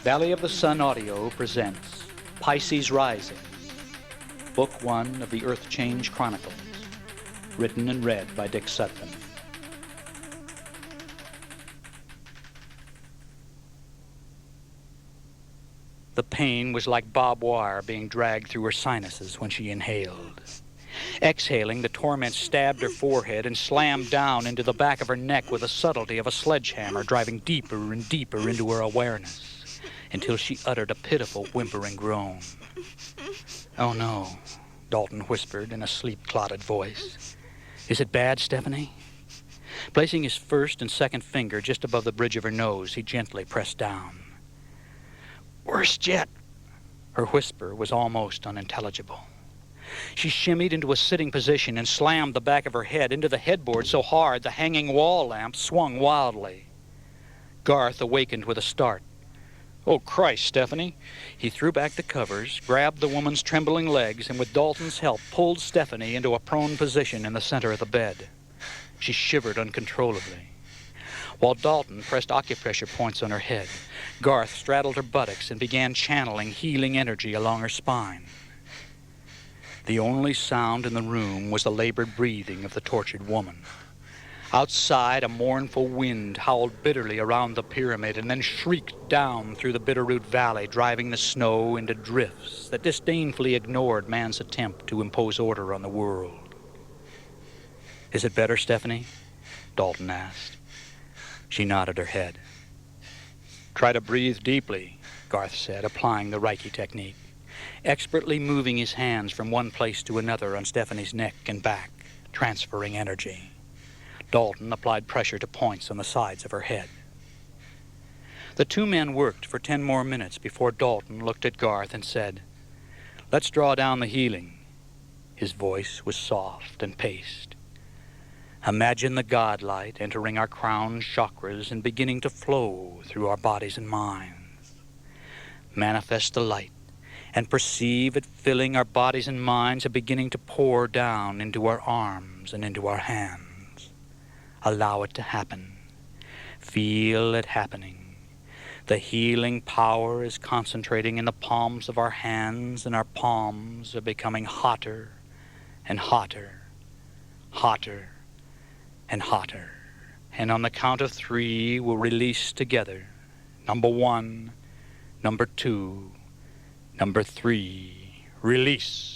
Valley of the Sun Audio presents Pisces Rising, Book 1 of the Earth Change Chronicles, written and read by Dick Sutphen. The pain was like barbed wire being dragged through her sinuses when she inhaled. Exhaling, the torment stabbed her forehead and slammed down into the back of her neck with the subtlety of a sledgehammer, driving deeper and deeper into her awareness, until she uttered a pitiful, whimpering groan. "Oh, no," Dalton whispered in a sleep-clotted voice. "Is it bad, Stephanie?" Placing his first and second finger just above the bridge of her nose, he gently pressed down. "Worst yet." Her whisper was almost unintelligible. She shimmied into a sitting position and slammed the back of her head into the headboard so hard the hanging wall lamp swung wildly. Garth awakened with a start. "Oh, Christ, Stephanie." He threw back the covers, grabbed the woman's trembling legs, and with Dalton's help pulled Stephanie into a prone position in the center of the bed. She shivered uncontrollably. While Dalton pressed acupressure points on her head, Garth straddled her buttocks and began channeling healing energy along her spine. The only sound in the room was the labored breathing of the tortured woman. Outside, a mournful wind howled bitterly around the pyramid and then shrieked down through the Bitterroot Valley, driving the snow into drifts that disdainfully ignored man's attempt to impose order on the world. "Is it better, Stephanie?" Dalton asked. She nodded her head. "Try to breathe deeply," Garth said, applying the Reiki technique, expertly moving his hands from one place to another on Stephanie's neck and back, transferring energy. Dalton applied pressure to points on the sides of her head. The two men worked for 10 more minutes before Dalton looked at Garth and said, "Let's draw down the healing." His voice was soft and paced. "Imagine the godlight entering our crown chakras and beginning to flow through our bodies and minds. Manifest the light and perceive it filling our bodies and minds and beginning to pour down into our arms and into our hands. Allow it to happen. Feel it happening. The healing power is concentrating in the palms of our hands, and our palms are becoming hotter and hotter, hotter and hotter. And on the count of 3, we'll release together. Number 1, number 2, number 3, release."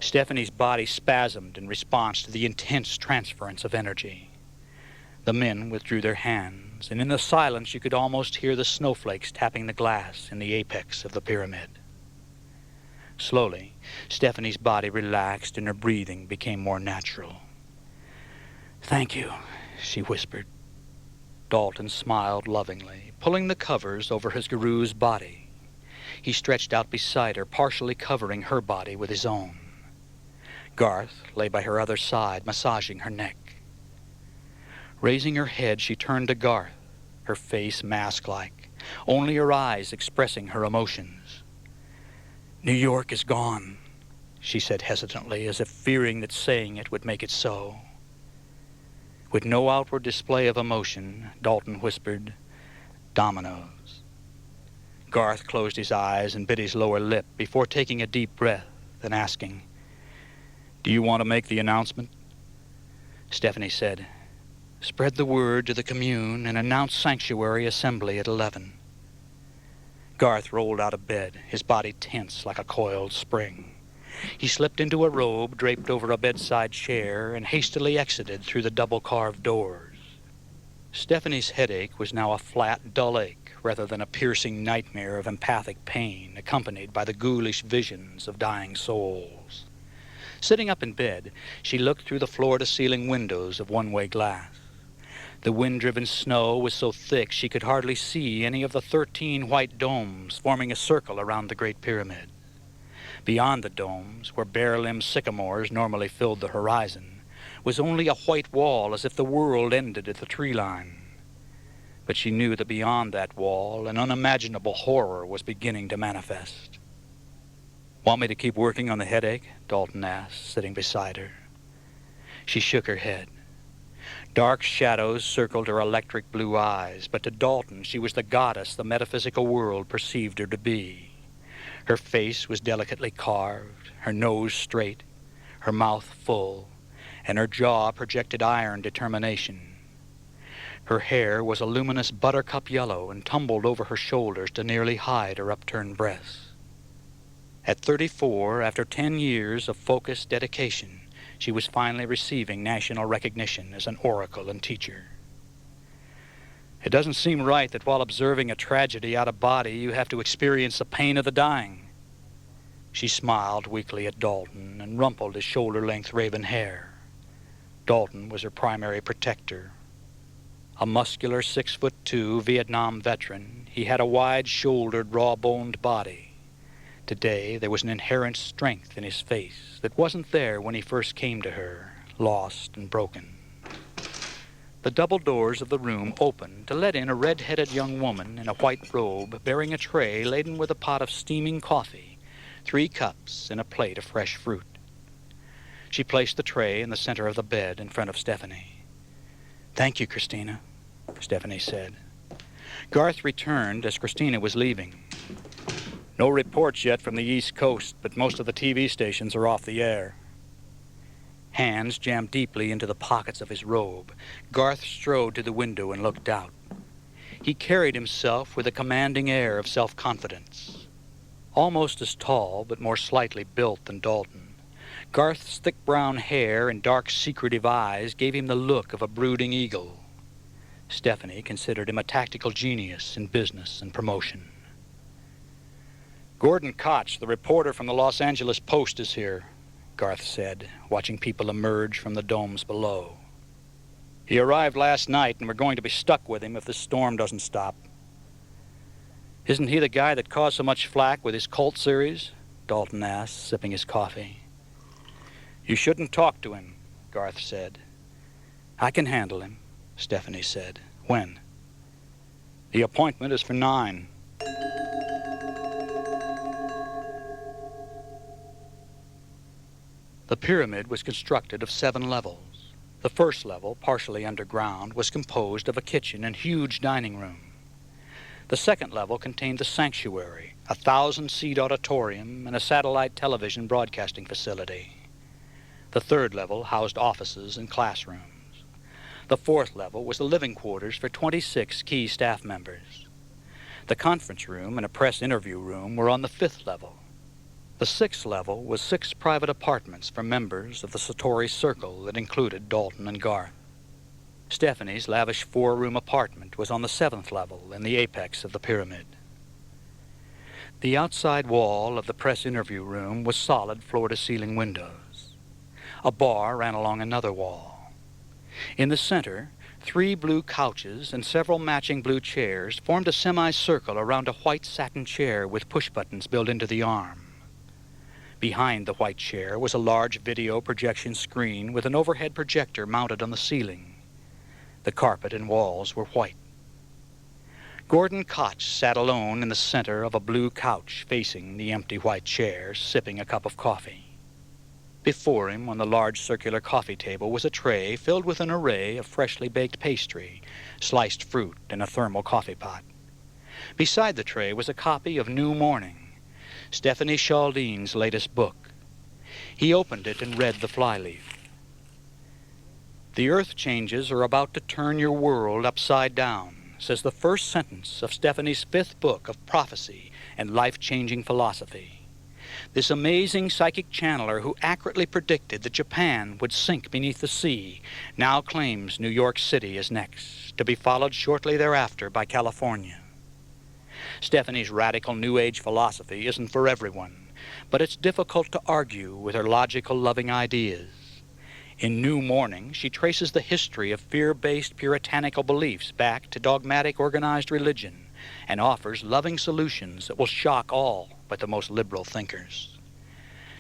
Stephanie's body spasmed in response to the intense transference of energy. The men withdrew their hands, and in the silence you could almost hear the snowflakes tapping the glass in the apex of the pyramid. Slowly, Stephanie's body relaxed and her breathing became more natural. "Thank you," she whispered. Dalton smiled lovingly, pulling the covers over his guru's body. He stretched out beside her, partially covering her body with his own. Garth lay by her other side, massaging her neck. Raising her head, she turned to Garth, her face mask-like, only her eyes expressing her emotions. "New York is gone," she said hesitantly, as if fearing that saying it would make it so. With no outward display of emotion, Dalton whispered, "Dominoes." Garth closed his eyes and bit his lower lip before taking a deep breath and asking, "Do you want to make the announcement?" Stephanie said, "Spread the word to the commune and announce sanctuary assembly at 11. Garth rolled out of bed, his body tense like a coiled spring. He slipped into a robe draped over a bedside chair and hastily exited through the double-carved doors. Stephanie's headache was now a flat, dull ache rather than a piercing nightmare of empathic pain accompanied by the ghoulish visions of dying souls. Sitting up in bed, she looked through the floor-to-ceiling windows of one-way glass. The wind-driven snow was so thick she could hardly see any of the 13 white domes forming a circle around the Great Pyramid. Beyond the domes, where bare-limbed sycamores normally filled the horizon, was only a white wall as if the world ended at the tree line. But she knew that beyond that wall, an unimaginable horror was beginning to manifest. "Want me to keep working on the headache?" Dalton asked, sitting beside her. She shook her head. Dark shadows circled her electric blue eyes, but to Dalton she was the goddess the metaphysical world perceived her to be. Her face was delicately carved, her nose straight, her mouth full, and her jaw projected iron determination. Her hair was a luminous buttercup yellow and tumbled over her shoulders to nearly hide her upturned breasts. At 34, after 10 years of focused dedication, she was finally receiving national recognition as an oracle and teacher. It doesn't seem right that while observing a tragedy out of body, you have to experience the pain of the dying. She smiled weakly at Dalton and rumpled his shoulder-length raven hair. Dalton was her primary protector. A muscular 6'2" Vietnam veteran, he had a wide-shouldered, raw-boned body. Today, there was an inherent strength in his face that wasn't there when he first came to her, lost and broken. The double doors of the room opened to let in a red-headed young woman in a white robe bearing a tray laden with a pot of steaming coffee, 3 cups, and a plate of fresh fruit. She placed the tray in the center of the bed in front of Stephanie. "Thank you, Christina," Stephanie said. Garth returned as Christina was leaving. "No reports yet from the East Coast, but most of the TV stations are off the air." Hands jammed deeply into the pockets of his robe, Garth strode to the window and looked out. He carried himself with a commanding air of self-confidence. Almost as tall, but more slightly built than Dalton, Garth's thick brown hair and dark, secretive eyes gave him the look of a brooding eagle. Stephanie considered him a tactical genius in business and promotion. "Gordon Koch, the reporter from the Los Angeles Post, is here," Garth said, watching people emerge from the domes below. "He arrived last night, and we're going to be stuck with him if this storm doesn't stop." "Isn't he the guy that caused so much flack with his cult series?" Dalton asked, sipping his coffee. "You shouldn't talk to him," Garth said. "I can handle him," Stephanie said. "When?" "The appointment is for 9. The pyramid was constructed of 7 levels. The first level, partially underground, was composed of a kitchen and huge dining room. The second level contained the sanctuary, a 1,000-seat auditorium, and a satellite television broadcasting facility. The third level housed offices and classrooms. The fourth level was the living quarters for 26 key staff members. The conference room and a press interview room were on the 5th level. The 6th level was 6 private apartments for members of the Satori Circle that included Dalton and Garth. Stephanie's lavish 4-room apartment was on the 7th level in the apex of the pyramid. The outside wall of the press interview room was solid floor-to-ceiling windows. A bar ran along another wall. In the center, 3 blue couches and several matching blue chairs formed a semicircle around a white satin chair with push-buttons built into the arm. Behind the white chair was a large video projection screen with an overhead projector mounted on the ceiling. The carpet and walls were white. Gordon Koch sat alone in the center of a blue couch facing the empty white chair, sipping a cup of coffee. Before him, on the large circular coffee table, was a tray filled with an array of freshly baked pastry, sliced fruit, and a thermal coffee pot. Beside the tray was a copy of New Morning, Stephanie Chaldine's latest book. He opened it and read the flyleaf. "The earth changes are about to turn your world upside down," says the first sentence of Stephanie's 5th book of prophecy and life-changing philosophy. This amazing psychic channeler who accurately predicted that Japan would sink beneath the sea now claims New York City is next, to be followed shortly thereafter by California. Stephanie's radical New Age philosophy isn't for everyone, but it's difficult to argue with her logical, loving ideas. In New Morning, she traces the history of fear-based puritanical beliefs back to dogmatic organized religion and offers loving solutions that will shock all but the most liberal thinkers.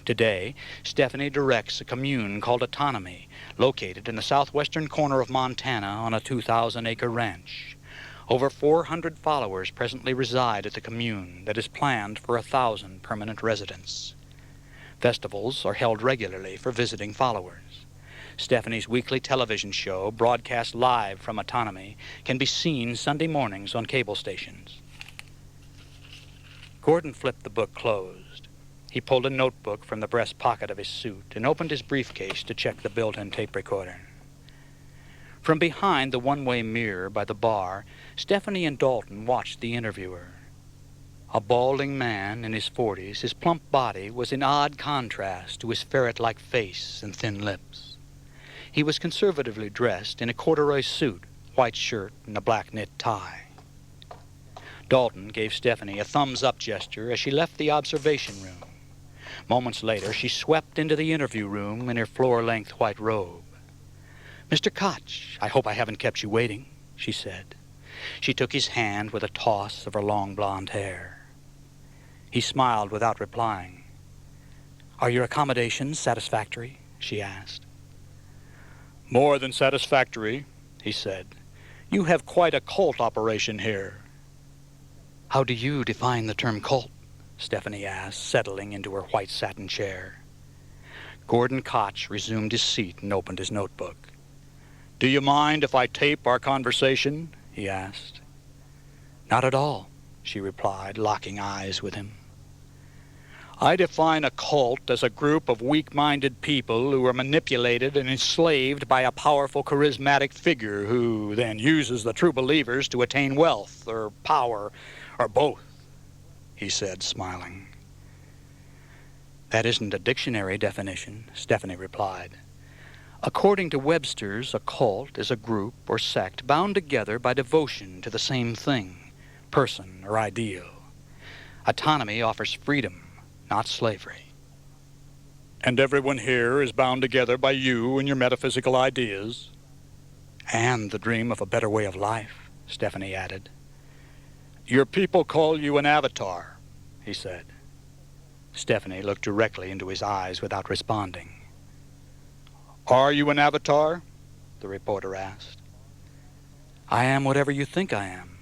Today, Stephanie directs a commune called Autonomy, located in the southwestern corner of Montana on a 2,000-acre ranch. Over 400 followers presently reside at the commune that is planned for 1,000 permanent residents. Festivals are held regularly for visiting followers. Stephanie's weekly television show, broadcast live from Autonomy, can be seen Sunday mornings on cable stations. Gordon flipped the book closed. He pulled a notebook from the breast pocket of his suit and opened his briefcase to check the built-in tape recorder. From behind the one-way mirror by the bar, Stephanie and Dalton watched the interviewer. A balding man in his 40s, his plump body was in odd contrast to his ferret-like face and thin lips. He was conservatively dressed in a corduroy suit, white shirt, and a black knit tie. Dalton gave Stephanie a thumbs-up gesture as she left the observation room. Moments later, she swept into the interview room in her floor-length white robe. "Mr. Koch, I hope I haven't kept you waiting," she said. She took his hand with a toss of her long blonde hair. He smiled without replying. "Are your accommodations satisfactory?" she asked. "More than satisfactory," he said. "You have quite a cult operation here." "How do you define the term cult?" Stephanie asked, settling into her white satin chair. Gordon Koch resumed his seat and opened his notebook. "Do you mind if I tape our conversation?" he asked. "Not at all," she replied, locking eyes with him. "I define a cult as a group of weak-minded people who are manipulated and enslaved by a powerful, charismatic figure who then uses the true believers to attain wealth or power or both," he said, smiling. "That isn't a dictionary definition," Stephanie replied. "According to Webster's, a cult is a group or sect bound together by devotion to the same thing, person, or ideal. Autonomy offers freedom, not slavery." "And everyone here is bound together by you and your metaphysical ideas?" "And the dream of a better way of life," Stephanie added. "Your people call you an avatar," he said. Stephanie looked directly into his eyes without responding. "Are you an avatar?" the reporter asked. "I am whatever you think I am."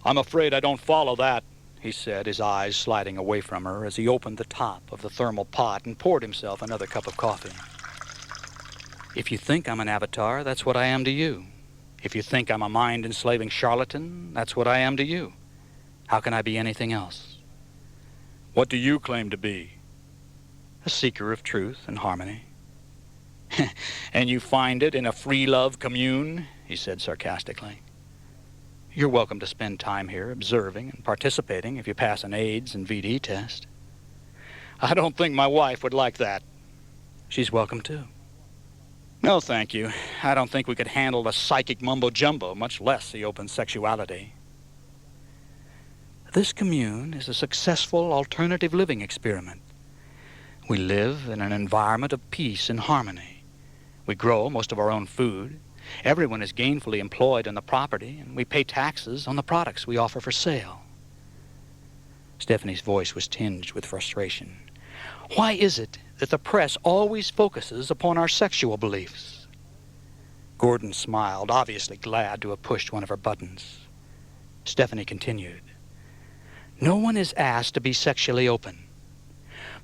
"I'm afraid I don't follow that," he said, his eyes sliding away from her as he opened the top of the thermal pot and poured himself another cup of coffee. "If you think I'm an avatar, that's what I am to you. If you think I'm a mind-enslaving charlatan, that's what I am to you. How can I be anything else?" "What do you claim to be?" "A seeker of truth and harmony." "And you find it in a free love commune?" he said sarcastically. "You're welcome to spend time here observing and participating if you pass an AIDS and VD test." "I don't think my wife would like that." "She's welcome too." "No, thank you. I don't think we could handle the psychic mumbo-jumbo, much less the open sexuality." "This commune is a successful alternative living experiment. We live in an environment of peace and harmony. We grow most of our own food. Everyone is gainfully employed on the property, and we pay taxes on the products we offer for sale." Stephanie's voice was tinged with frustration. "Why is it that the press always focuses upon our sexual beliefs?" Gordon smiled, obviously glad to have pushed one of her buttons. Stephanie continued. "No one is asked to be sexually open.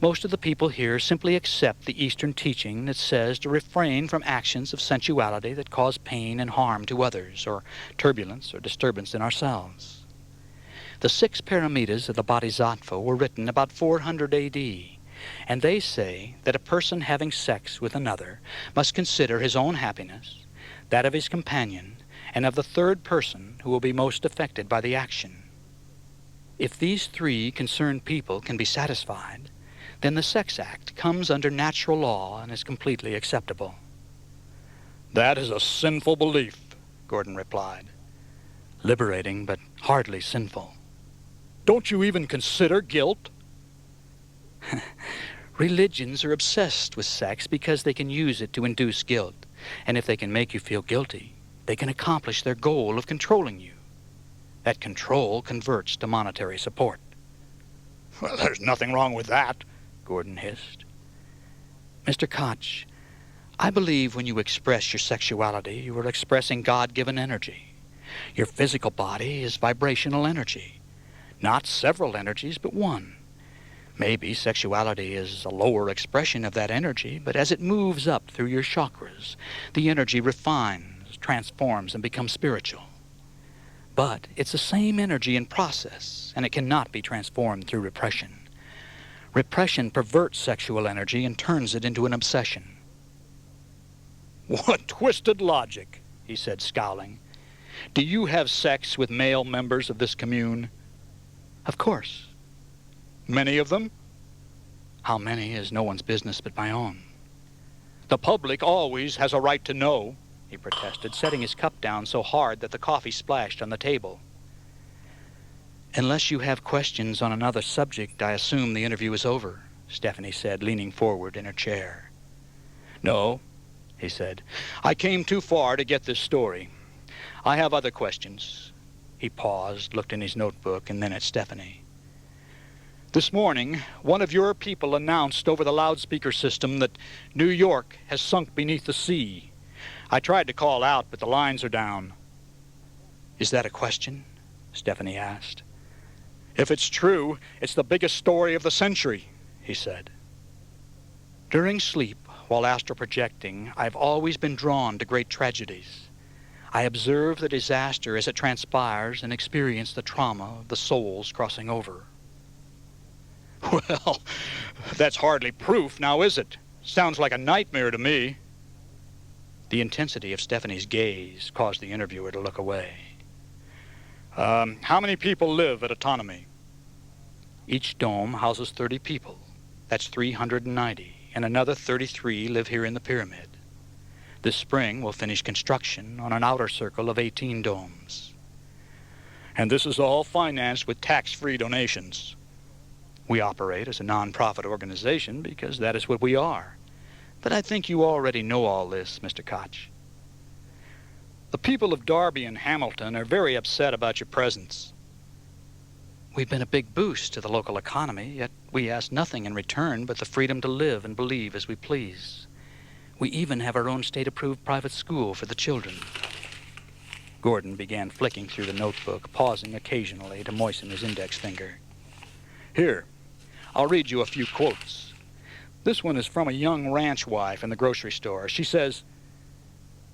Most of the people here simply accept the Eastern teaching that says to refrain from actions of sensuality that cause pain and harm to others, or turbulence or disturbance in ourselves. The 6 paramitas of the Bodhisattva were written about 400 AD, and they say that a person having sex with another must consider his own happiness, that of his companion, and of the third person who will be most affected by the action. If these 3 concerned people can be satisfied, then the sex act comes under natural law and is completely acceptable." "That is a sinful belief," Gordon replied. "Liberating, but hardly sinful." "Don't you even consider guilt?" "Religions are obsessed with sex because they can use it to induce guilt, and if they can make you feel guilty, they can accomplish their goal of controlling you. That control converts to monetary support." "Well, there's nothing wrong with that," Gordon hissed. "Mr. Koch, I believe when you express your sexuality, you are expressing God-given energy. Your physical body is vibrational energy. Not several energies, but one. Maybe sexuality is a lower expression of that energy, but as it moves up through your chakras, the energy refines, transforms, and becomes spiritual. But it's the same energy in process, and it cannot be transformed through repression. Repression perverts sexual energy and turns it into an obsession. What twisted logic, he said, scowling. Do you have sex with male members of this commune? Of course. Many of them? How many is no one's business but my own. The public always has a right to know, he protested, setting his cup down so hard that the coffee splashed on the table. Unless you have questions on another subject, I assume the interview is over, Stephanie said, leaning forward in her chair. No, he said. I came too far to get this story. I have other questions. He paused, looked in his notebook, and then at Stephanie. This morning, one of your people announced over the loudspeaker system that New York has sunk beneath the sea. I tried to call out, but the lines are down. Is that a question? Stephanie asked. If it's true, it's the biggest story of the century, he said. During sleep, while astral projecting, I've always been drawn to great tragedies. I observe the disaster as it transpires and experience the trauma of the souls crossing over. Well, that's hardly proof, now is it? Sounds like a nightmare to me. The intensity of Stephanie's gaze caused the interviewer to look away. How many people live at Autonomy? Each dome houses 30 people. That's 390, and another 33 live here in the pyramid. This spring we'll finish construction on an outer circle of 18 domes. And this is all financed with tax-free donations. We operate as a non-profit organization because that is what we are. But I think you already know all this, Mr. Koch. The people of Darby and Hamilton are very upset about your presence. We've been a big boost to the local economy, yet we ask nothing in return but the freedom to live and believe as we please. We even have our own state-approved private school for the children. Gordon began flicking through the notebook, pausing occasionally to moisten his index finger. Here, I'll read you a few quotes. This one is from a young ranch wife in the grocery store. She says,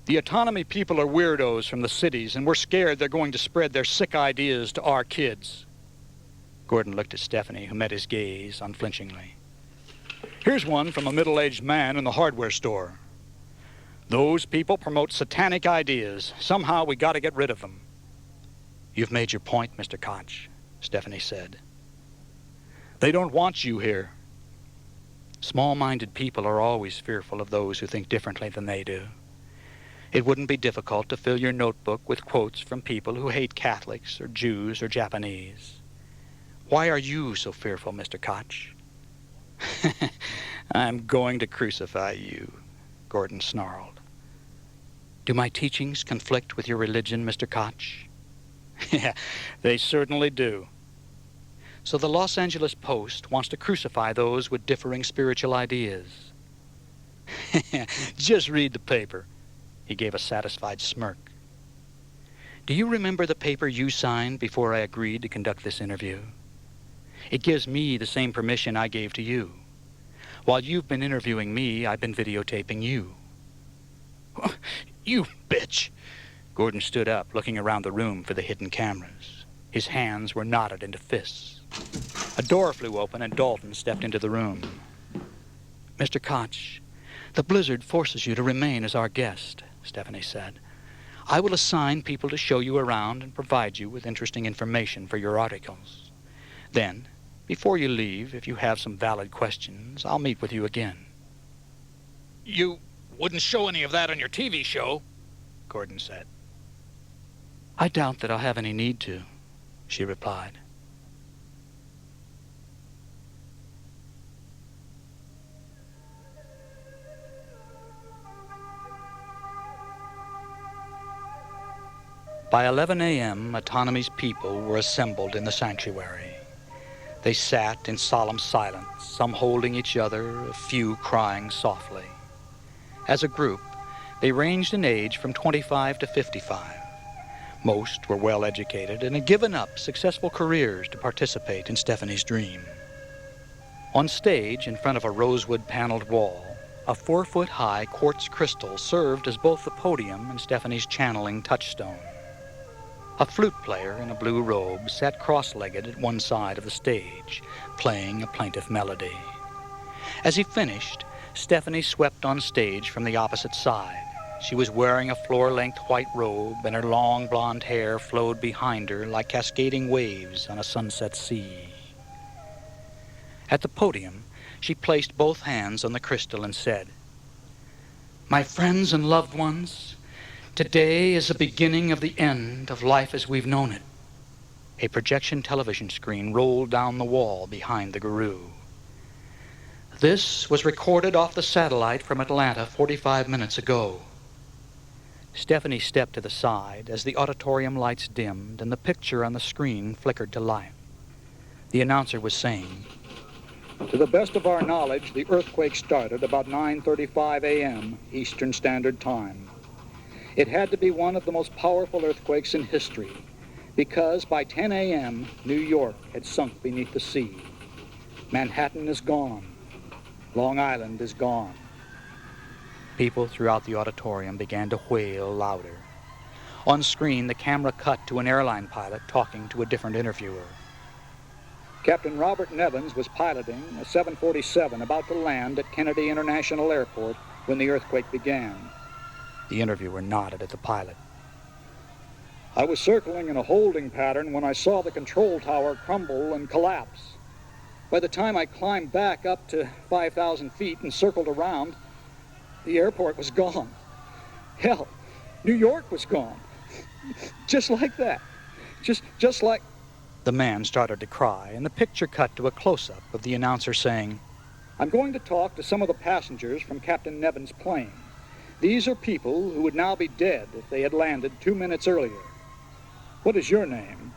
"The Autonomy people are weirdos from the cities, and we're scared they're going to spread their sick ideas to our kids." Gordon looked at Stephanie, who met his gaze unflinchingly. Here's one from a middle-aged man in the hardware store. "Those people promote satanic ideas. Somehow we got to get rid of them." You've made your point, Mr. Koch, Stephanie said. They don't want you here. Small-minded people are always fearful of those who think differently than they do. It wouldn't be difficult to fill your notebook with quotes from people who hate Catholics or Jews or Japanese. Why are you so fearful, Mr. Koch? I'm going to crucify you, Gordon snarled. Do my teachings conflict with your religion, Mr. Koch? Yeah, they certainly do. So the Los Angeles Post wants to crucify those with differing spiritual ideas. Just read the paper. He gave a satisfied smirk. Do you remember the paper you signed before I agreed to conduct this interview? It gives me the same permission I gave to you. While you've been interviewing me, I've been videotaping you. You bitch! Gordon stood up, looking around the room for the hidden cameras. His hands were knotted into fists. A door flew open and Dalton stepped into the room. Mr. Koch, the blizzard forces you to remain as our guest, Stephanie said. I will assign people to show you around and provide you with interesting information for your articles. Then, before you leave, if you have some valid questions, I'll meet with you again. You wouldn't show any of that on your TV show, Gordon said. I doubt that I'll have any need to, she replied. By 11 a.m., Autonomy's people were assembled in the sanctuary. They sat in solemn silence, some holding each other, a few crying softly. As a group, they ranged in age from 25 to 55. Most were well-educated and had given up successful careers to participate in Stephanie's dream. On stage, in front of a rosewood-paneled wall, a 4-foot-high quartz crystal served as both the podium and Stephanie's channeling touchstone. A flute player in a blue robe sat cross-legged at one side of the stage, playing a plaintive melody. As he finished, Stephanie swept on stage from the opposite side. She was wearing a floor-length white robe, and her long blonde hair flowed behind her like cascading waves on a sunset sea. At the podium, she placed both hands on the crystal and said, "My friends and loved ones, today is the beginning of the end of life as we've known it." A projection television screen rolled down the wall behind the guru. "This was recorded off the satellite from Atlanta 45 minutes ago." Stephanie stepped to the side as the auditorium lights dimmed and the picture on the screen flickered to life. The announcer was saying, "To the best of our knowledge, the earthquake started about 9:35 a.m. Eastern Standard Time. It had to be one of the most powerful earthquakes in history because by 10 a.m., New York had sunk beneath the sea. Manhattan is gone. Long Island is gone." People throughout the auditorium began to wail louder. On screen, the camera cut to an airline pilot talking to a different interviewer. Captain Robert Nevins was piloting a 747 about to land at Kennedy International Airport when the earthquake began. The interviewer nodded at the pilot. "I was circling in a holding pattern when I saw the control tower crumble and collapse. By the time I climbed back up to 5,000 feet and circled around, the airport was gone. Hell, New York was gone. Just like that. Just like..." The man started to cry, and the picture cut to a close-up of the announcer saying, "I'm going to talk to some of the passengers from Captain Nevins' plane. These are people who would now be dead if they had landed 2 minutes earlier. What is your name?"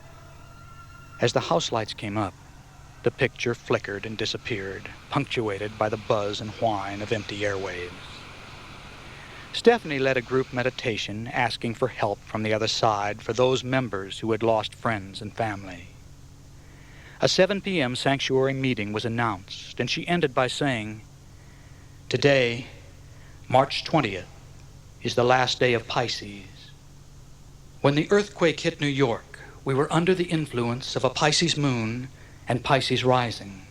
As the house lights came up, the picture flickered and disappeared, punctuated by the buzz and whine of empty airwaves. Stephanie led a group meditation asking for help from the other side for those members who had lost friends and family. A 7 p.m. sanctuary meeting was announced, and she ended by saying, "Today, March 20th, is the last day of Pisces. When the earthquake hit New York, we were under the influence of a Pisces moon and Pisces rising.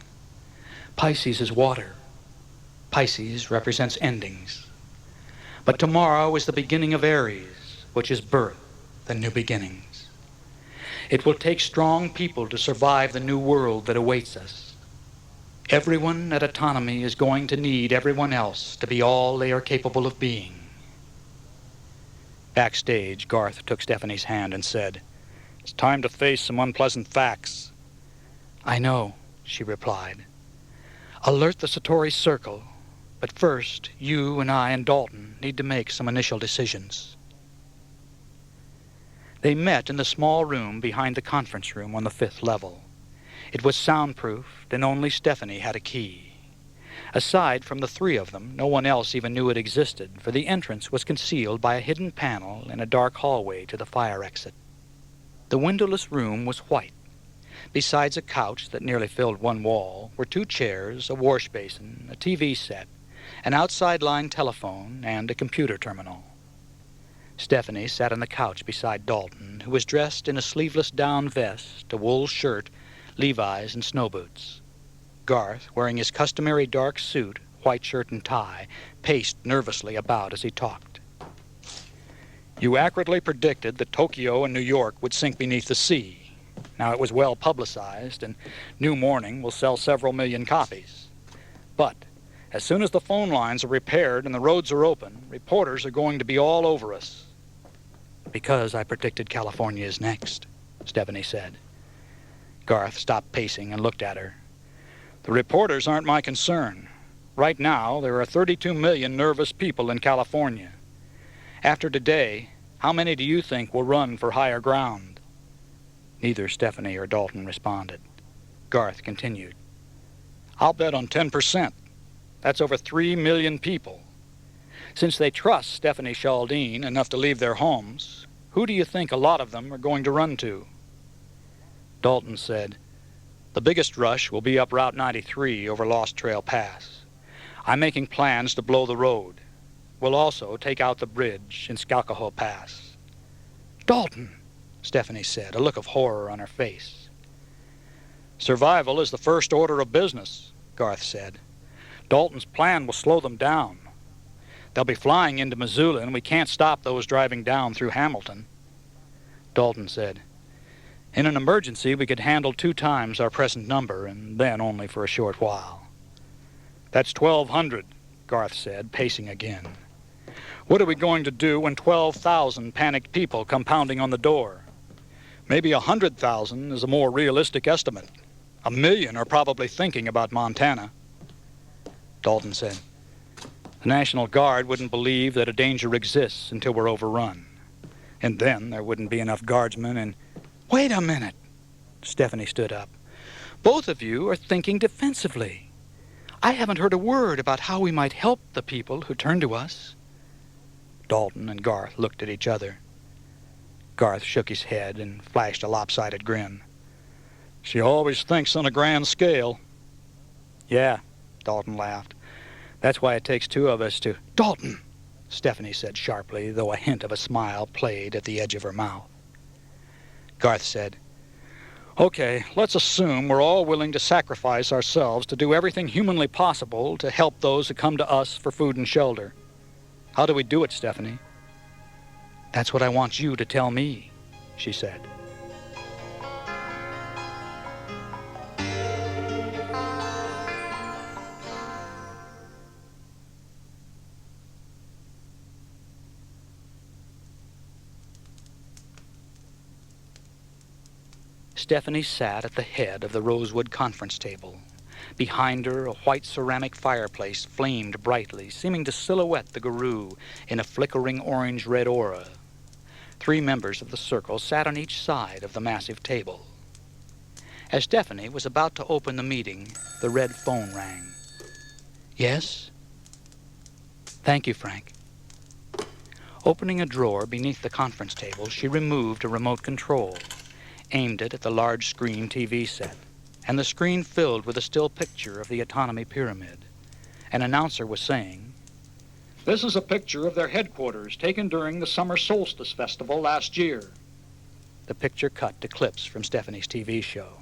Pisces is water. Pisces represents endings. But tomorrow is the beginning of Aries, which is birth and new beginnings. It will take strong people to survive the new world that awaits us. Everyone at autonomy is going to need everyone else to be all they are capable of being." Backstage, Garth took Stephanie's hand and said, "It's time to face some unpleasant facts." "I know," she replied. "Alert the Satori Circle, but first, you and I and Dalton need to make some initial decisions." They met in the small room behind the conference room on the 5th level. It was soundproofed, and only Stephanie had a key. Aside from the three of them, no one else even knew it existed, for the entrance was concealed by a hidden panel in a dark hallway to the fire exit. The windowless room was white. Besides a couch that nearly filled one wall were 2 chairs, a wash basin, a TV set, an outside-line telephone, and a computer terminal. Stephanie sat on the couch beside Dalton, who was dressed in a sleeveless down vest, a wool shirt, Levi's, and snow boots. Garth, wearing his customary dark suit, white shirt and tie, paced nervously about as he talked. "You accurately predicted that Tokyo and New York would sink beneath the sea. Now, it was well publicized, and New Morning will sell several million copies. But as soon as the phone lines are repaired and the roads are open, reporters are going to be all over us." "Because I predicted California is next," Stephanie said. Garth stopped pacing and looked at her. "The reporters aren't my concern. Right now, there are 32 million nervous people in California. After today, how many do you think will run for higher ground?" Neither Stephanie or Dalton responded. Garth continued. "I'll bet on 10%. That's over 3 million people. Since they trust Stephanie Chaldine enough to leave their homes, who do you think a lot of them are going to run to?" Dalton said, The biggest rush will be up Route 93 over Lost Trail Pass. I'm making plans to blow the road. We'll also take out the bridge in Skalkaho Pass." "Dalton," Stephanie said, a look of horror on her face. "Survival is the first order of business," Garth said. "Dalton's plan will slow them down. They'll be flying into Missoula, and we can't stop those driving down through Hamilton." Dalton said, "In an emergency, we could handle 2 times our present number, and then only for a short while." "That's 1,200, Garth said, pacing again. "What are we going to do when 12,000 panicked people come pounding on the door? Maybe 100,000 is a more realistic estimate. 1,000,000 are probably thinking about Montana." Dalton said, "The National Guard wouldn't believe that a danger exists until we're overrun. And then there wouldn't be enough guardsmen and—" "Wait a minute." Stephanie stood up. "Both of you are thinking defensively. I haven't heard a word about how we might help the people who turn to us." Dalton and Garth looked at each other. Garth shook his head and flashed a lopsided grin. "She always thinks on a grand scale." "Yeah," Dalton laughed. "That's why it takes 2 of us to—" "Dalton!" Stephanie said sharply, though a hint of a smile played at the edge of her mouth. Garth said, "Okay, let's assume we're all willing to sacrifice ourselves to do everything humanly possible to help those who come to us for food and shelter. How do we do it, Stephanie?" "That's what I want you to tell me," she said. Stephanie sat at the head of the rosewood conference table. Behind her, a white ceramic fireplace flamed brightly, seeming to silhouette the guru in a flickering orange-red aura. 3 members of the circle sat on each side of the massive table. As Stephanie was about to open the meeting, the red phone rang. "Yes?" "Thank you, Frank." Opening a drawer beneath the conference table, she removed a remote control, aimed it at the large-screen TV set, and the screen filled with a still picture of the autonomy pyramid. An announcer was saying, "This is a picture of their headquarters taken during the Summer Solstice Festival last year." The picture cut to clips from Stephanie's TV show.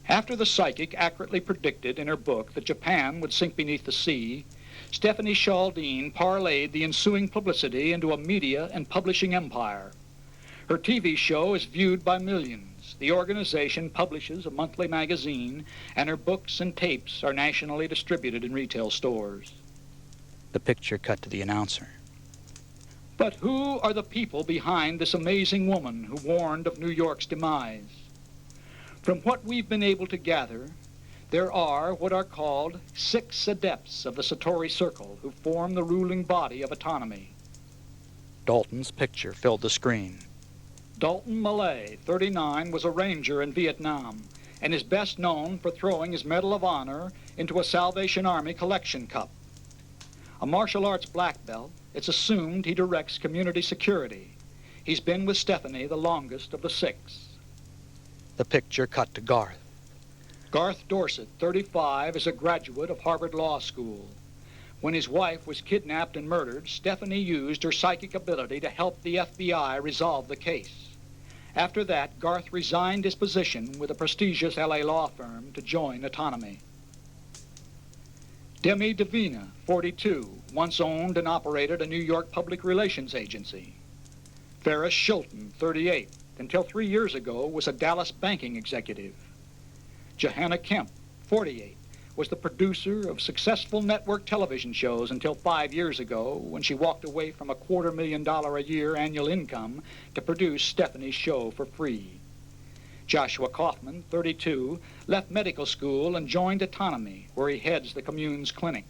After the psychic accurately predicted in her book that Japan would sink beneath the sea, Stephanie Chaldine parlayed the ensuing publicity into a media and publishing empire. Her TV show is viewed by millions. The organization publishes a monthly magazine, and her books and tapes are nationally distributed in retail stores. The picture cut to the announcer. "But who are the people behind this amazing woman who warned of New York's demise? From what we've been able to gather, there are what are called 6 adepts of the Satori Circle who form the ruling body of autonomy." Dalton's picture filled the screen. Dalton Malay, 39, was a ranger in Vietnam and is best known for throwing his Medal of Honor into a Salvation Army collection cup. A martial arts black belt, it's assumed he directs community security. He's been with Stephanie the longest of the 6. The picture cut to Garth. Garth Dorset, 35, is a graduate of Harvard Law School. When his wife was kidnapped and murdered, Stephanie used her psychic ability to help the FBI resolve the case. After that, Garth resigned his position with a prestigious LA law firm to join Autonomy. Demi Davina, 42, once owned and operated a New York public relations agency. Ferris Shilton, 38, until 3 years ago was a Dallas banking executive. Johanna Kemp, 48, was the producer of successful network television shows until 5 years ago when she walked away from a $250,000 a year annual income to produce Stephanie's show for free. Joshua Kaufman, 32, left medical school and joined Autonomy, where he heads the commune's clinic.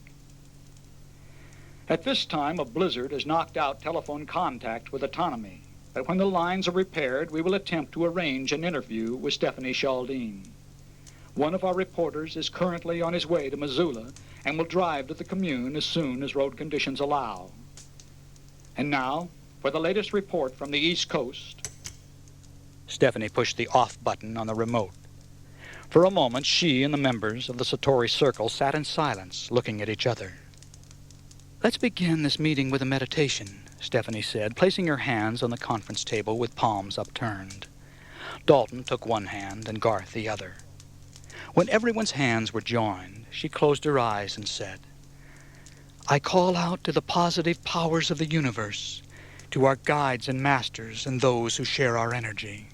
At this time, a blizzard has knocked out telephone contact with Autonomy, but when the lines are repaired, we will attempt to arrange an interview with Stephanie Chaldine. One of our reporters is currently on his way to Missoula and will drive to the commune as soon as road conditions allow. And now, for the latest report from the East Coast." Stephanie pushed the off button on the remote. For a moment, she and the members of the Satori Circle sat in silence, looking at each other. "Let's begin this meeting with a meditation," Stephanie said, placing her hands on the conference table with palms upturned. Dalton took one hand and Garth the other. When everyone's hands were joined, she closed her eyes and said, "I call out to the positive powers of the universe, to our guides and masters and those who share our energy.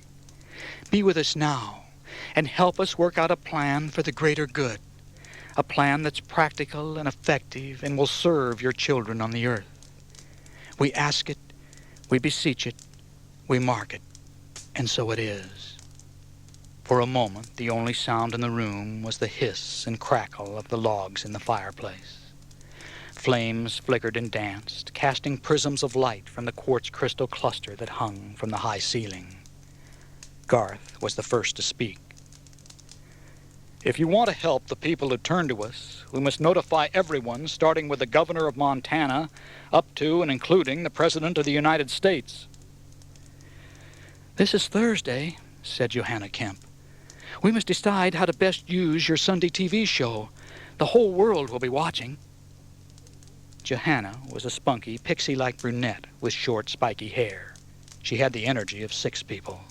Be with us now and help us work out a plan for the greater good, a plan that's practical and effective and will serve your children on the earth. We ask it, we beseech it, we mark it, and so it is." For a moment, the only sound in the room was the hiss and crackle of the logs in the fireplace. Flames flickered and danced, casting prisms of light from the quartz crystal cluster that hung from the high ceiling. Garth was the first to speak. "If you want to help the people who turn to us, we must notify everyone, starting with the governor of Montana, up to and including the President of the United States." "This is Thursday," said Johanna Kemp. "We must decide how to best use your Sunday TV show. The whole world will be watching." Johanna was a spunky, pixie-like brunette with short, spiky hair. She had the energy of 6 people.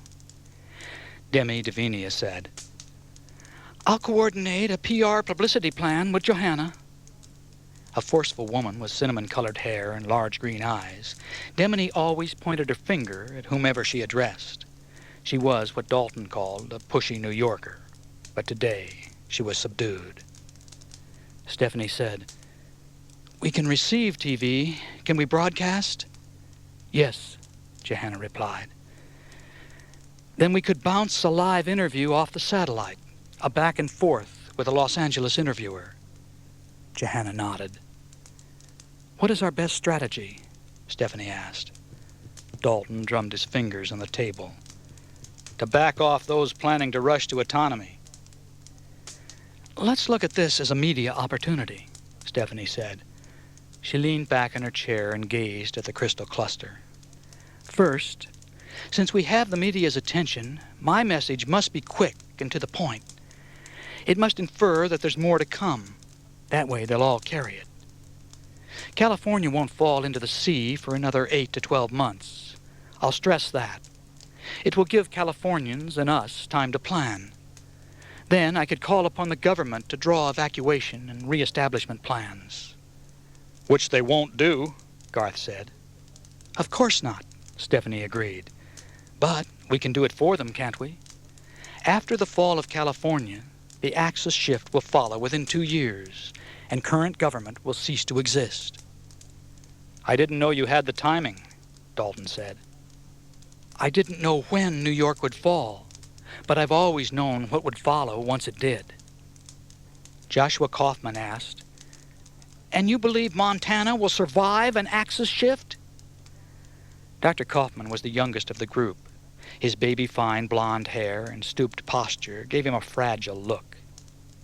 Demi Davinia said, "I'll coordinate a PR publicity plan with Johanna." A forceful woman with cinnamon-colored hair and large green eyes, Demi always pointed her finger at whomever she addressed. She was what Dalton called a pushy New Yorker, but today she was subdued. Stephanie said, "We can receive TV. Can we broadcast?" "Yes," Johanna replied. "Then we could bounce a live interview off the satellite, a back and forth with a Los Angeles interviewer." Johanna nodded. "What is our best strategy?" Stephanie asked. Dalton drummed his fingers on the table. "To back off those planning to rush to autonomy." "Let's look at this as a media opportunity," Stephanie said. She leaned back in her chair and gazed at the crystal cluster. "First, since we have the media's attention, my message must be quick and to the point. It must infer that there's more to come. That way they'll all carry it. California won't fall into the sea for another 8 to 12 months. I'll stress that. It will give Californians and us time to plan. Then I could call upon the government to draw evacuation and reestablishment plans." "Which they won't do," Garth said. "Of course not," Stephanie agreed. "But we can do it for them, can't we? After the fall of California, the axis shift will follow within 2 years, and current government will cease to exist." "I didn't know you had the timing," Dalton said. "I didn't know when New York would fall, but I've always known what would follow once it did." Joshua Kaufman asked, "And you believe Montana will survive an axis shift?" Dr. Kaufman was the youngest of the group. His baby-fine blonde hair and stooped posture gave him a fragile look.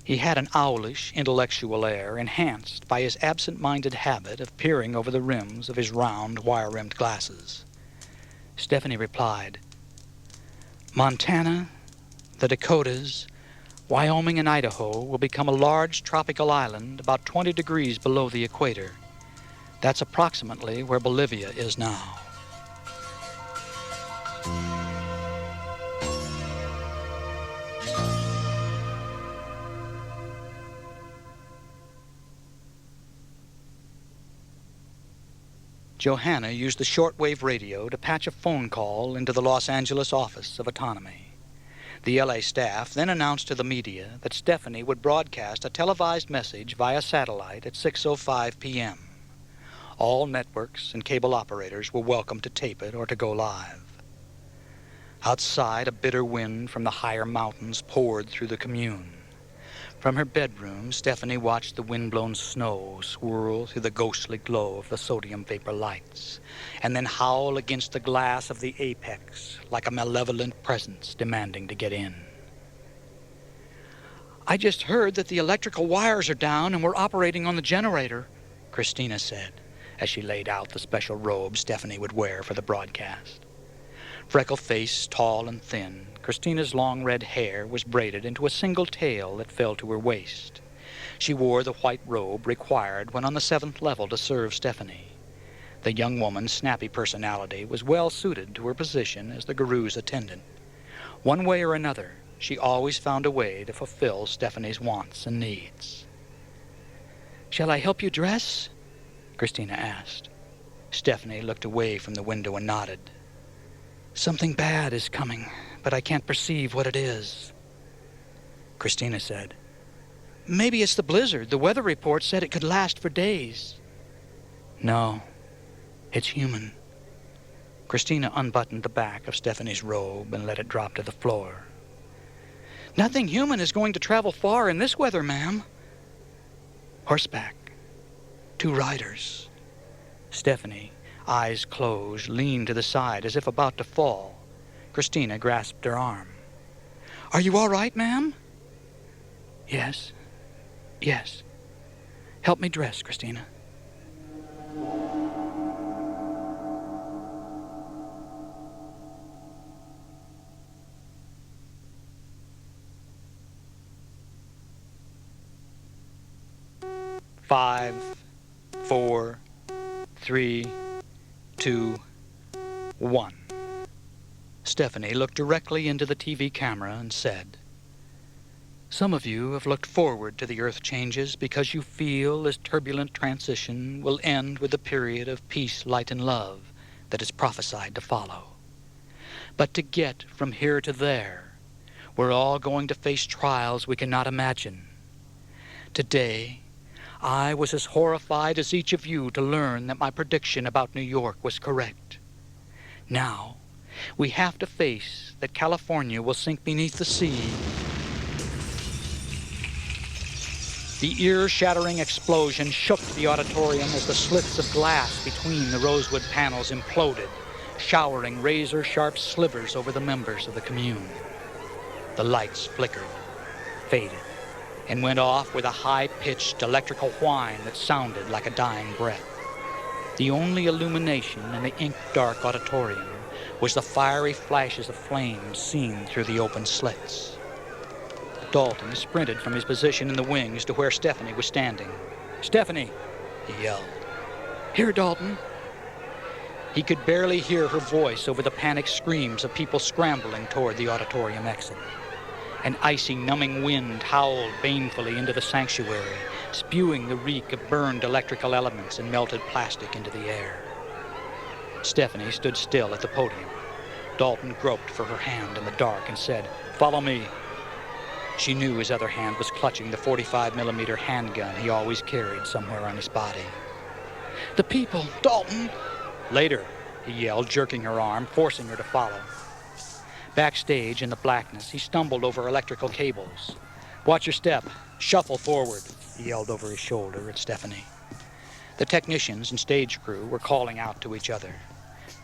He had an owlish, intellectual air enhanced by his absent-minded habit of peering over the rims of his round, wire-rimmed glasses. Stephanie replied, "Montana, the Dakotas, Wyoming, and Idaho will become a large tropical island about 20 degrees below the equator. That's approximately where Bolivia is now." Johanna used the shortwave radio to patch a phone call into the Los Angeles office of Autonomy. The LA staff then announced to the media that Stephanie would broadcast a televised message via satellite at 6:05 p.m. All networks and cable operators were welcome to tape it or to go live. Outside, a bitter wind from the higher mountains poured through the commune. From her bedroom, Stephanie watched the wind-blown snow swirl through the ghostly glow of the sodium vapor lights, and then howl against the glass of the apex like a malevolent presence demanding to get in. "I just heard that the electrical wires are down and we're operating on the generator," Christina said, as she laid out the special robe Stephanie would wear for the broadcast. Freckle-faced, tall and thin, Christina's long red hair was braided into a single tail that fell to her waist. She wore the white robe required when on the 7th level to serve Stephanie. The young woman's snappy personality was well suited to her position as the guru's attendant. One way or another, she always found a way to fulfill Stephanie's wants and needs. "Shall I help you dress?" Christina asked. Stephanie looked away from the window and nodded. "Something bad is coming, but I can't perceive what it is." Christina said, "Maybe it's the blizzard. The weather report said it could last for days." "No, it's human." Christina unbuttoned the back of Stephanie's robe and let it drop to the floor. "Nothing human is going to travel far in this weather, ma'am." "Horseback. 2 riders." Stephanie, eyes closed, leaned to the side as if about to fall. Christina grasped her arm. "Are you all right, ma'am?" Yes. Help me dress, Christina." Five, 4, 3, 2, 1. Stephanie looked directly into the TV camera and said, "Some of you have looked forward to the earth changes because you feel this turbulent transition will end with the period of peace, light, and love that is prophesied to follow. But to get from here to there, we're all going to face trials we cannot imagine. Today, I was as horrified as each of you to learn that my prediction about New York was correct. Now, we have to face that California will sink beneath the sea." The ear-shattering explosion shook the auditorium as the slits of glass between the rosewood panels imploded, showering razor-sharp slivers over the members of the commune. The lights flickered, faded, and went off with a high-pitched electrical whine that sounded like a dying breath. The only illumination in the ink-dark auditorium was the fiery flashes of flames seen through the open slits. Dalton sprinted from his position in the wings to where Stephanie was standing. "Stephanie!" he yelled. "Here, Dalton." He could barely hear her voice over the panicked screams of people scrambling toward the auditorium exit. An icy, numbing wind howled banefully into the sanctuary, spewing the reek of burned electrical elements and melted plastic into the air. Stephanie stood still at the podium. Dalton groped for her hand in the dark and said, "Follow me." She knew his other hand was clutching the 45mm handgun he always carried somewhere on his body. "The people, Dalton!" "Later," he yelled, jerking her arm, forcing her to follow. Backstage in the blackness, he stumbled over electrical cables. "Watch your step. Shuffle forward," he yelled over his shoulder at Stephanie. The technicians and stage crew were calling out to each other.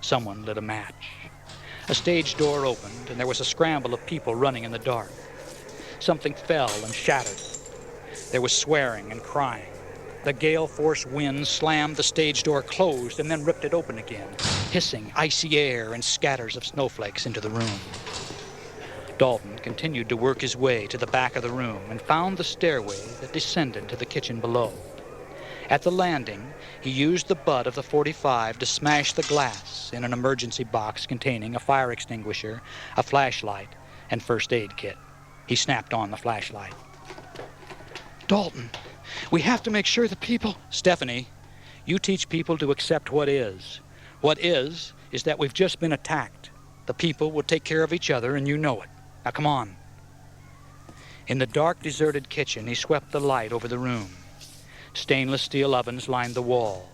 Someone lit a match. A stage door opened, and there was a scramble of people running in the dark. Something fell and shattered. There was swearing and crying. The gale-force wind slammed the stage door closed and then ripped it open again, hissing icy air and scatters of snowflakes into the room. Dalton continued to work his way to the back of the room and found the stairway that descended to the kitchen below. At the landing, he used the butt of the .45 to smash the glass in an emergency box containing a fire extinguisher, a flashlight, and first aid kit. He snapped on the flashlight. "Dalton, we have to make sure the people..." "Stephanie, you teach people to accept what is. What is that we've just been attacked. The people will take care of each other, and you know it. Now come on." In the dark, deserted kitchen, he swept the light over the room. Stainless steel ovens lined the wall.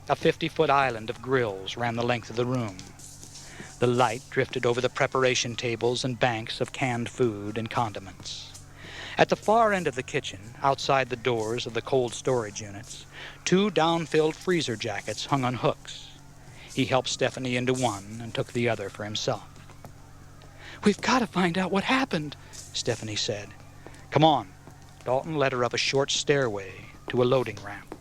A 50-foot island of grills ran the length of the room. The light drifted over the preparation tables and banks of canned food and condiments. At the far end of the kitchen, outside the doors of the cold storage units, 2 down-filled freezer jackets hung on hooks. He helped Stephanie into one and took the other for himself. "We've got to find out what happened," Stephanie said. "Come on." Dalton led her up a short stairway to a loading ramp.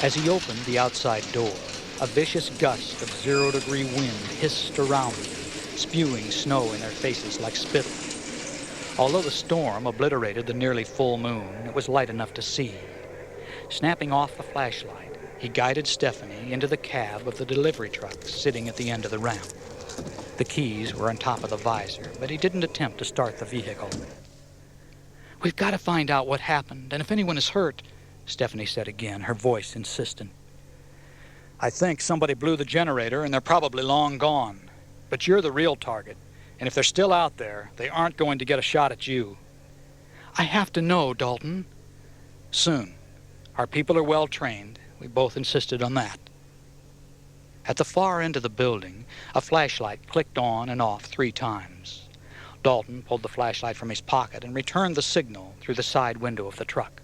As he opened the outside door, a vicious gust of 0-degree wind hissed around them, spewing snow in their faces like spittle. Although the storm obliterated the nearly full moon, it was light enough to see. Snapping off the flashlight, he guided Stephanie into the cab of the delivery truck sitting at the end of the ramp. The keys were on top of the visor, but he didn't attempt to start the vehicle. "We've got to find out what happened, and if anyone is hurt," Stephanie said again, her voice insistent. "I think somebody blew the generator, and they're probably long gone. But you're the real target, and if they're still out there, they aren't going to get a shot at you." "I have to know, Dalton." "Soon. Our people are well trained. We both insisted on that." At the far end of the building, a flashlight clicked on and off 3 times. Dalton pulled the flashlight from his pocket and returned the signal through the side window of the truck.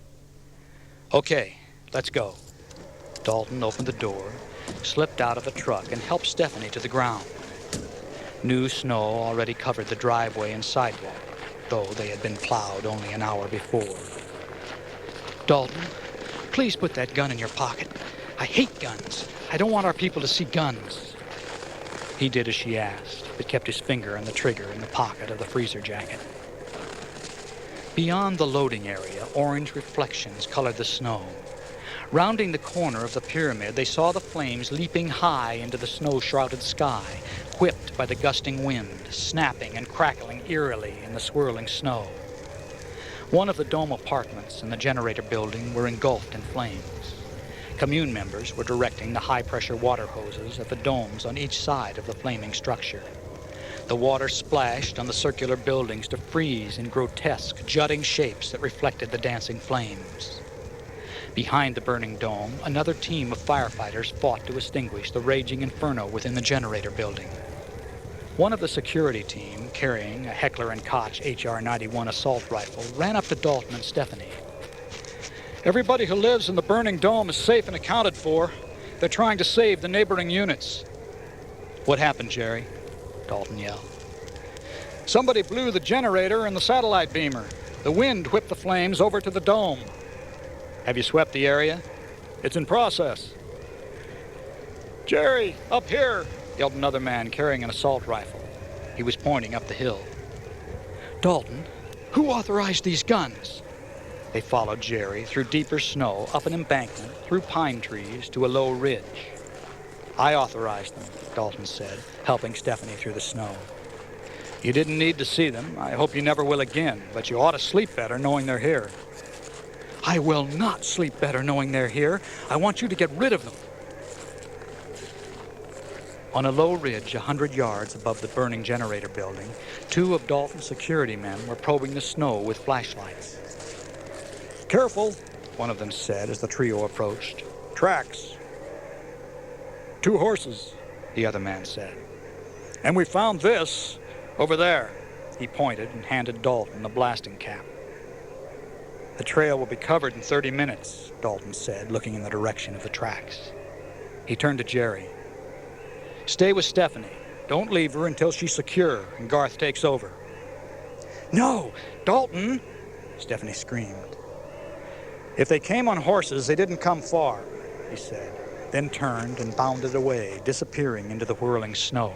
"Okay, let's go." Dalton opened the door, slipped out of the truck, and helped Stephanie to the ground. New snow already covered the driveway and sidewalk, though they had been plowed only an hour before. "Dalton, please put that gun in your pocket. I hate guns. I don't want our people to see guns." He did as she asked, but kept his finger on the trigger in the pocket of the freezer jacket. Beyond the loading area, orange reflections colored the snow. Rounding the corner of the pyramid, they saw the flames leaping high into the snow-shrouded sky, whipped by the gusting wind, snapping and crackling eerily in the swirling snow. One of the dome apartments and the generator building were engulfed in flames. Commune members were directing the high-pressure water hoses at the domes on each side of the flaming structure. The water splashed on the circular buildings to freeze in grotesque, jutting shapes that reflected the dancing flames. Behind the burning dome, another team of firefighters fought to extinguish the raging inferno within the generator building. One of the security team, carrying a Heckler & Koch HR-91 assault rifle, ran up to Dalton and Stephanie. "Everybody who lives in the burning dome is safe and accounted for. They're trying to save the neighboring units." "What happened, Jerry?" Dalton yelled. "Somebody blew the generator and the satellite beamer. The wind whipped the flames over to the dome." "Have you swept the area?" "It's in process." "Jerry, up here!" yelled another man carrying an assault rifle. He was pointing up the hill. "Dalton, who authorized these guns?" They followed Jerry through deeper snow, up an embankment, through pine trees, to a low ridge. "I authorized them," Dalton said, helping Stephanie through the snow. "You didn't need to see them. I hope you never will again, but you ought to sleep better knowing they're here." "I will not sleep better knowing they're here. I want you to get rid of them." On a low ridge 100 yards above the burning generator building, 2 of Dalton's security men were probing the snow with flashlights. "Careful," one of them said as the trio approached. "Tracks." "2 horses," the other man said. "And we found this over there." He pointed and handed Dalton the blasting cap. "The trail will be covered in 30 minutes, Dalton said, looking in the direction of the tracks. He turned to Jerry. "Stay with Stephanie. Don't leave her until she's secure and Garth takes over." "No, Dalton!" Stephanie screamed. "If they came on horses, they didn't come far," he said, then turned and bounded away, disappearing into the whirling snow.